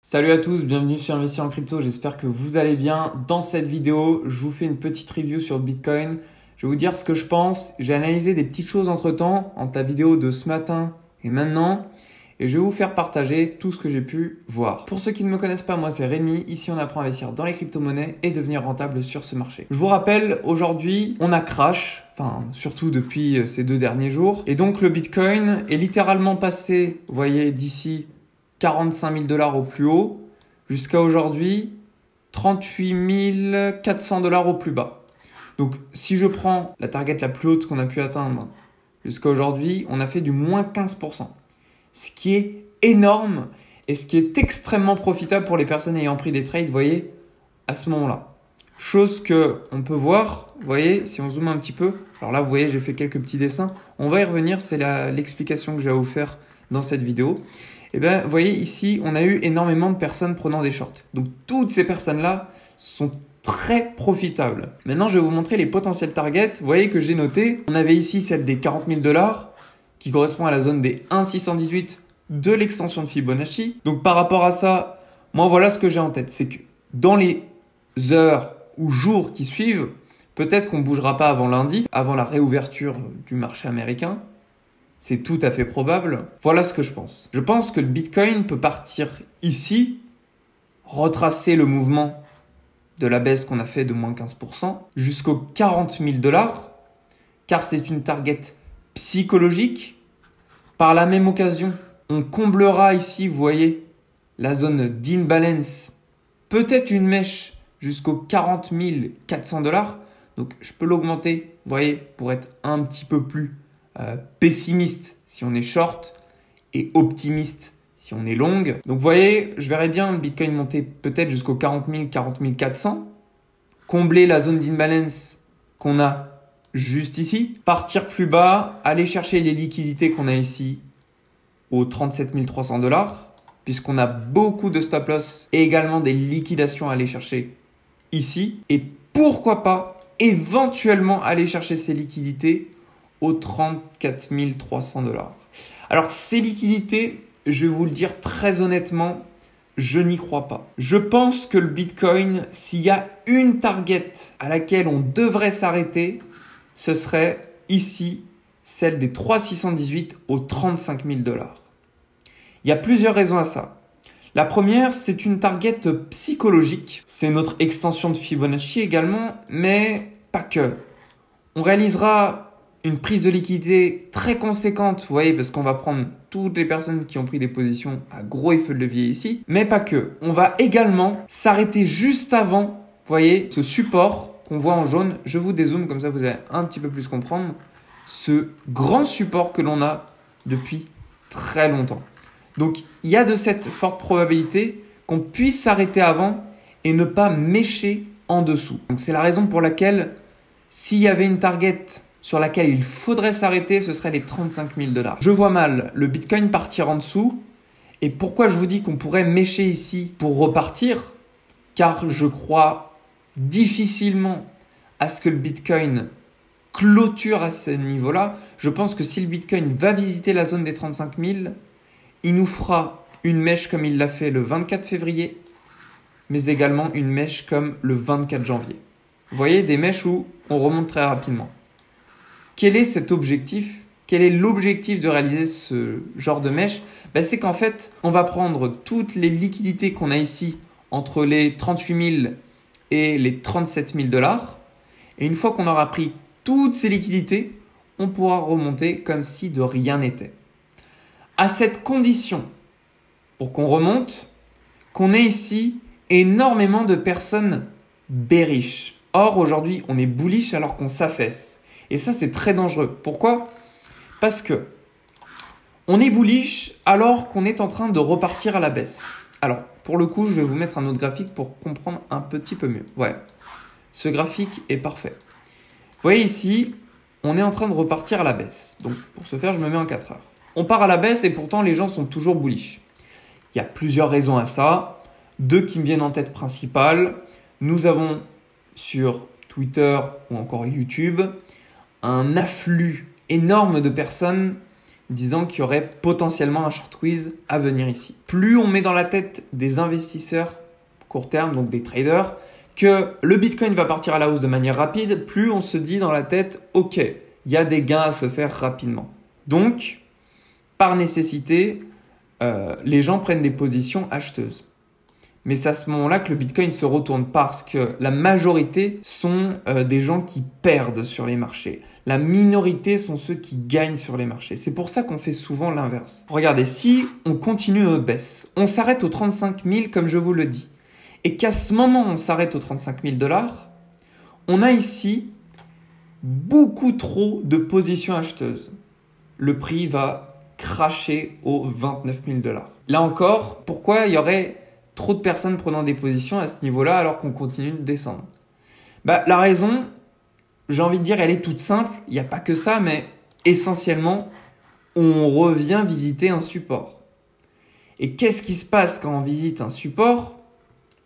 Salut à tous, bienvenue sur Investir en crypto, j'espère que vous allez bien. Dans cette vidéo, je vous fais une petite review sur le Bitcoin. Je vais vous dire ce que je pense. J'ai analysé des petites choses entre-temps, entre la vidéo de ce matin et maintenant. Et je vais vous faire partager tout ce que j'ai pu voir. Pour ceux qui ne me connaissent pas, moi c'est Rémi. Ici on apprend à investir dans les crypto-monnaies et devenir rentable sur ce marché. Je vous rappelle, aujourd'hui, on a crash. Enfin, surtout depuis ces 2 derniers jours. Et donc le Bitcoin est littéralement passé, vous voyez, d'ici 45 000 $ au plus haut, jusqu'à aujourd'hui 38 400 $ au plus bas. Donc si je prends la target la plus haute qu'on a pu atteindre jusqu'à aujourd'hui, on a fait du moins 15%. Ce qui est énorme et ce qui est extrêmement profitable pour les personnes ayant pris des trades, vous voyez, à ce moment-là. Chose que on peut voir, vous voyez, si on zoome un petit peu. Alors là, vous voyez, j'ai fait quelques petits dessins. On va y revenir, c'est l'explication que j'ai à vous faire dans cette vidéo. Et bien, vous voyez ici, on a eu énormément de personnes prenant des shorts. Donc, toutes ces personnes-là sont très profitables. Maintenant, je vais vous montrer les potentiels targets. Vous voyez que j'ai noté, on avait ici celle des 40 000 $ qui correspond à la zone des 1,618 de l'extension de Fibonacci. Donc, par rapport à ça, moi, voilà ce que j'ai en tête. C'est que dans les heures ou jours qui suivent, peut-être qu'on ne bougera pas avant lundi, avant la réouverture du marché américain. C'est tout à fait probable. Voilà ce que je pense. Je pense que le Bitcoin peut partir ici, retracer le mouvement de la baisse qu'on a fait de moins 15% jusqu'aux 40 000 $, car c'est une target psychologique. Par la même occasion, on comblera ici, vous voyez, la zone d'imbalance, peut-être une mèche jusqu'aux 40 400 $. Donc je peux l'augmenter, vous voyez, pour être un petit peu plus pessimiste si on est short et optimiste si on est long. Donc vous voyez, je verrais bien le Bitcoin monter peut-être jusqu'aux 40 000, 40 400, combler la zone d'imbalance qu'on a juste ici, partir plus bas, aller chercher les liquidités qu'on a ici aux 37 300 $, puisqu'on a beaucoup de stop loss et également des liquidations à aller chercher ici. Et pourquoi pas éventuellement aller chercher ces liquidités aux 34 300 $. Alors ces liquidités, je vais vous le dire très honnêtement, je n'y crois pas. Je pense que le Bitcoin, s'il y a une target à laquelle on devrait s'arrêter, ce serait ici celle des 3,618 aux 35 000 $. Il y a plusieurs raisons à ça. La première, c'est une target psychologique. C'est notre extension de Fibonacci également, mais pas que. On réalisera une prise de liquidité très conséquente, vous voyez, parce qu'on va prendre toutes les personnes qui ont pris des positions à gros effet de levier ici, mais pas que. On va également s'arrêter juste avant, vous voyez, ce support qu'on voit en jaune. Je vous dézoome, comme ça vous allez un petit peu plus comprendre. Ce grand support que l'on a depuis très longtemps. Donc, il y a de cette forte probabilité qu'on puisse s'arrêter avant et ne pas mécher en dessous. Donc, c'est la raison pour laquelle, s'il y avait une target sur laquelle il faudrait s'arrêter, ce serait les 35 000 $. Je vois mal le Bitcoin partir en dessous. Et pourquoi je vous dis qu'on pourrait mécher ici pour repartir? Car je crois difficilement à ce que le Bitcoin clôture à ce niveau-là. Je pense que si le Bitcoin va visiter la zone des 35 000, il nous fera une mèche comme il l'a fait le 24 février, mais également une mèche comme le 24 janvier. Vous voyez, des mèches où on remonte très rapidement. Quel est cet objectif? Quel est l'objectif de réaliser ce genre de mèche? C'est qu'en fait, on va prendre toutes les liquidités qu'on a ici entre les 38 000 et les 37 000 $. Et une fois qu'on aura pris toutes ces liquidités, on pourra remonter comme si de rien n'était. À cette condition, pour qu'on remonte, qu'on ait ici énormément de personnes bearish. Or, aujourd'hui, on est bullish alors qu'on s'affaisse. Et ça, c'est très dangereux. Pourquoi? Parce que on est bullish alors qu'on est en train de repartir à la baisse. Alors, pour le coup, je vais vous mettre un autre graphique pour comprendre un petit peu mieux. Ouais, ce graphique est parfait. Vous voyez ici, on est en train de repartir à la baisse. Donc, pour ce faire, je me mets en 4 heures. On part à la baisse et pourtant, les gens sont toujours bullish. Il y a plusieurs raisons à ça. 2 qui me viennent en tête principales. Nous avons sur Twitter ou encore YouTube un afflux énorme de personnes disant qu'il y aurait potentiellement un short squeeze à venir ici. Plus on met dans la tête des investisseurs court terme, donc des traders, que le Bitcoin va partir à la hausse de manière rapide, plus on se dit dans la tête, ok, il y a des gains à se faire rapidement. Donc, par nécessité, les gens prennent des positions acheteuses. Mais c'est à ce moment-là que le Bitcoin se retourne parce que la majorité sont des gens qui perdent sur les marchés. La minorité sont ceux qui gagnent sur les marchés. C'est pour ça qu'on fait souvent l'inverse. Regardez, si on continue notre baisse, on s'arrête aux 35 000 comme je vous le dis, et qu'à ce moment on s'arrête aux 35 000 $, on a ici beaucoup trop de positions acheteuses. Le prix va cracher aux 29 000 $. Là encore, pourquoi il y aurait trop de personnes prenant des positions à ce niveau-là alors qu'on continue de descendre? La raison, j'ai envie de dire, elle est toute simple. Il n'y a pas que ça, mais essentiellement, on revient visiter un support. Et qu'est-ce qui se passe quand on visite un support?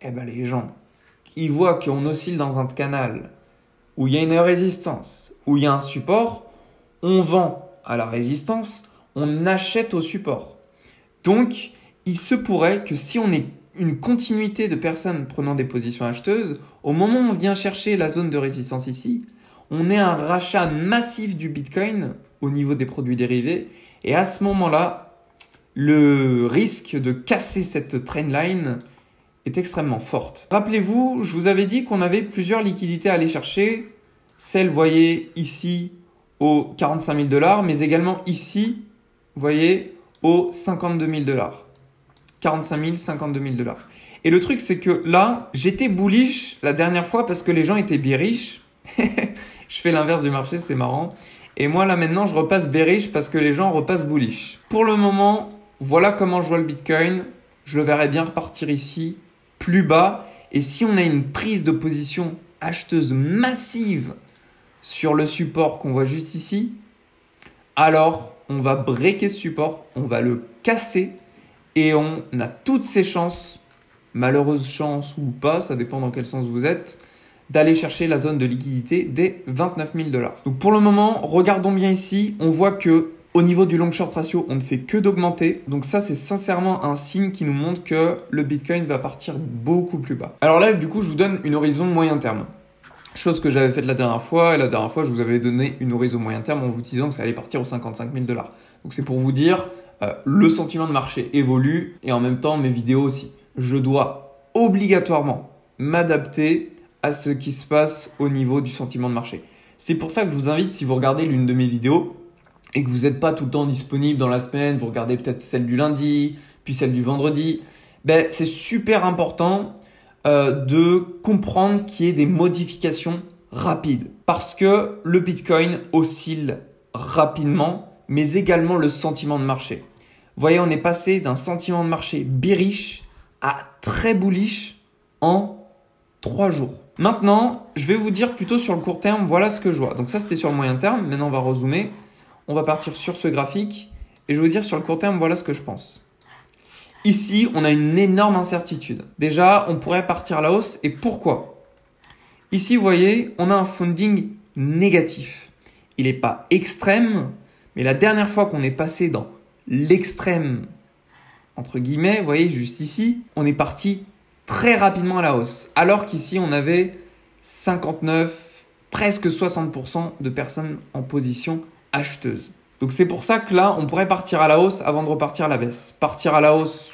Les gens, ils voient qu'on oscille dans un canal où il y a une résistance, où il y a un support, on vend à la résistance, on achète au support. Donc, il se pourrait que si on est une continuité de personnes prenant des positions acheteuses, au moment où on vient chercher la zone de résistance ici, on ait un rachat massif du Bitcoin au niveau des produits dérivés. Et à ce moment-là, le risque de casser cette trendline est extrêmement forte. Rappelez-vous, je vous avais dit qu'on avait plusieurs liquidités à aller chercher. Celle, vous voyez, ici, aux 45 000 $, mais également ici, vous voyez, aux 52 000 $. 45 000, 52 000 $. Et le truc, c'est que là, j'étais bullish la dernière fois parce que les gens étaient bearish. Je fais l'inverse du marché, c'est marrant. Et moi, là, maintenant, je repasse bearish parce que les gens repassent bullish. Pour le moment, voilà comment je vois le Bitcoin. Je le verrai bien repartir ici, plus bas. Et si on a une prise de position acheteuse massive sur le support qu'on voit juste ici, alors on va breaker ce support, on va le casser. Et on a toutes ces chances, malheureuses chances ou pas, ça dépend dans quel sens vous êtes, d'aller chercher la zone de liquidité des 29 000 $. Donc pour le moment, regardons bien ici, on voit que au niveau du long short ratio, on ne fait que d'augmenter. Donc ça, c'est sincèrement un signe qui nous montre que le Bitcoin va partir beaucoup plus bas. Alors là, du coup, je vous donne une horizon moyen terme. Chose que j'avais faite la dernière fois. Et la dernière fois, je vous avais donné une horizon moyen terme en vous disant que ça allait partir aux 55 000 $. Donc c'est pour vous dire, le sentiment de marché évolue et en même temps mes vidéos aussi. Je dois obligatoirement m'adapter à ce qui se passe au niveau du sentiment de marché. C'est pour ça que je vous invite, si vous regardez l'une de mes vidéos et que vous n'êtes pas tout le temps disponible dans la semaine, vous regardez peut-être celle du lundi, puis celle du vendredi, c'est super important de comprendre qu'il y ait des modifications rapides. Parce que le Bitcoin oscille rapidement, mais également le sentiment de marché. Vous voyez, on est passé d'un sentiment de marché bearish à très bullish en 3 jours. Maintenant, je vais vous dire plutôt sur le court terme, voilà ce que je vois. Donc ça, c'était sur le moyen terme. Maintenant, on va rezoomer. On va partir sur ce graphique et je vais vous dire sur le court terme, voilà ce que je pense. Ici, on a une énorme incertitude. Déjà, on pourrait partir à la hausse. Et pourquoi? Ici, vous voyez, on a un funding négatif. Il n'est pas extrême, mais la dernière fois qu'on est passé dans l'extrême, entre guillemets, vous voyez, juste ici, on est parti très rapidement à la hausse. Alors qu'ici, on avait 59, presque 60% de personnes en position acheteuse. Donc c'est pour ça que là, on pourrait partir à la hausse avant de repartir à la baisse. Partir à la hausse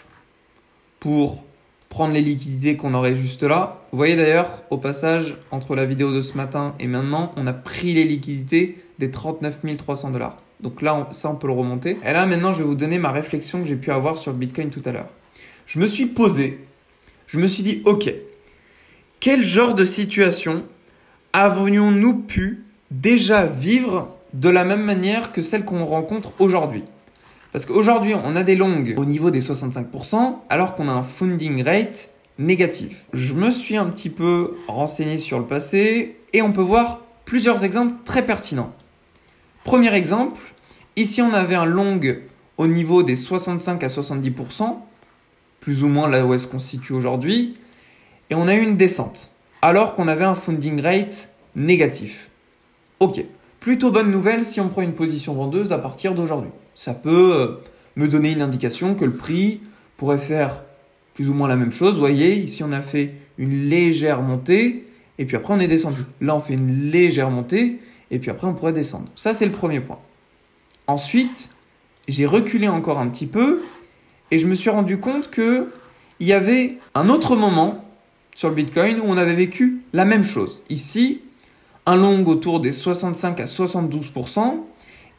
pour prendre les liquidités qu'on aurait juste là. Vous voyez d'ailleurs, au passage, entre la vidéo de ce matin et maintenant, on a pris les liquidités des 39 300 $. Donc là, ça, on peut le remonter. Et là, maintenant, je vais vous donner ma réflexion que j'ai pu avoir sur le Bitcoin tout à l'heure. Je me suis posé, je me suis dit, ok, quel genre de situation avions-nous pu déjà vivre de la même manière que celle qu'on rencontre aujourd'hui? Parce qu'aujourd'hui, on a des longues au niveau des 65%, alors qu'on a un funding rate négatif. Je me suis un petit peu renseigné sur le passé et on peut voir plusieurs exemples très pertinents. Premier exemple, ici on avait un long au niveau des 65 à 70%, plus ou moins là où elle se constitue aujourd'hui, et on a eu une descente, alors qu'on avait un funding rate négatif. Ok, plutôt bonne nouvelle si on prend une position vendeuse à partir d'aujourd'hui. Ça peut me donner une indication que le prix pourrait faire plus ou moins la même chose. Vous voyez, ici on a fait une légère montée et puis après on est descendu. Là on fait une légère montée et puis après on pourrait descendre. Ça c'est le premier point. Ensuite, j'ai reculé encore un petit peu et je me suis rendu compte que il y avait un autre moment sur le Bitcoin où on avait vécu la même chose. Ici, un long autour des 65 à 72%.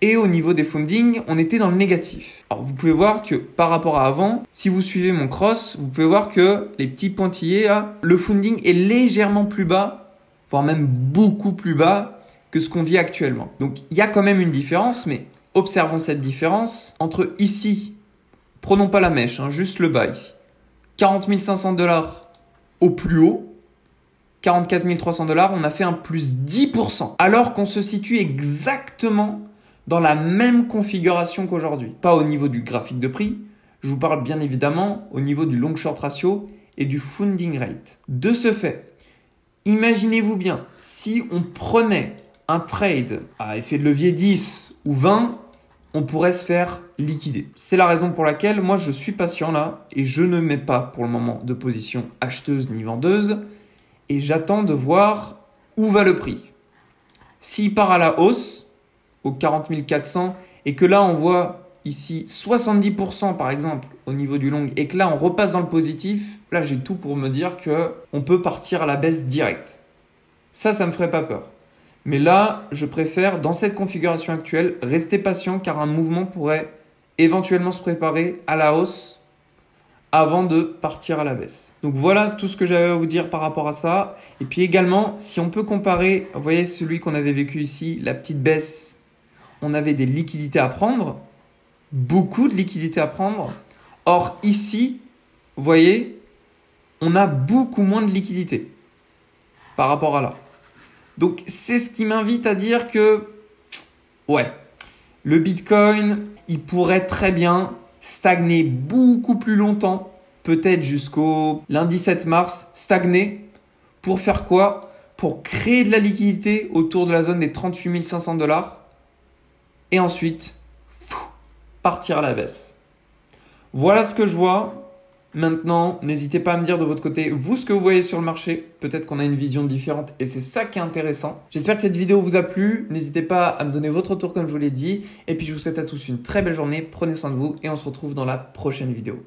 Et au niveau des fundings, on était dans le négatif. Alors vous pouvez voir que par rapport à avant, si vous suivez mon cross, vous pouvez voir que les petits pointillés là, le funding est légèrement plus bas, voire même beaucoup plus bas que ce qu'on vit actuellement. Donc il y a quand même une différence, mais observons cette différence entre ici, prenons pas la mèche, juste le bas ici, 40 500 $ au plus haut, 44 300 $, on a fait un plus 10%, alors qu'on se situe exactement dans la même configuration qu'aujourd'hui. Pas au niveau du graphique de prix, je vous parle bien évidemment au niveau du long short ratio et du funding rate. De ce fait, imaginez-vous bien, si on prenait un trade à effet de levier 10 ou 20, on pourrait se faire liquider. C'est la raison pour laquelle moi je suis patient là et je ne mets pas pour le moment de position acheteuse ni vendeuse et j'attends de voir où va le prix. S'il part à la hausse, aux 40 400 et que là on voit ici 70% par exemple au niveau du long et que là on repasse dans le positif, là j'ai tout pour me dire que on peut partir à la baisse directe. Ça me ferait pas peur. Mais là, je préfère dans cette configuration actuelle rester patient car un mouvement pourrait éventuellement se préparer à la hausse avant de partir à la baisse. Donc voilà tout ce que j'avais à vous dire par rapport à ça. Et puis également, si on peut comparer, vous voyez celui qu'on avait vécu ici, la petite baisse, on avait des liquidités à prendre, beaucoup de liquidités à prendre. Or ici, vous voyez, on a beaucoup moins de liquidités par rapport à là. Donc c'est ce qui m'invite à dire que, ouais, le Bitcoin, il pourrait très bien stagner beaucoup plus longtemps, peut-être jusqu'au lundi 7 mars, stagner pour faire quoi? Pour créer de la liquidité autour de la zone des 38 500 $ et ensuite partir à la baisse. Voilà ce que je vois. Maintenant, n'hésitez pas à me dire de votre côté, vous, ce que vous voyez sur le marché. Peut-être qu'on a une vision différente et c'est ça qui est intéressant. J'espère que cette vidéo vous a plu. N'hésitez pas à me donner votre retour comme je vous l'ai dit. Et puis, je vous souhaite à tous une très belle journée. Prenez soin de vous et on se retrouve dans la prochaine vidéo.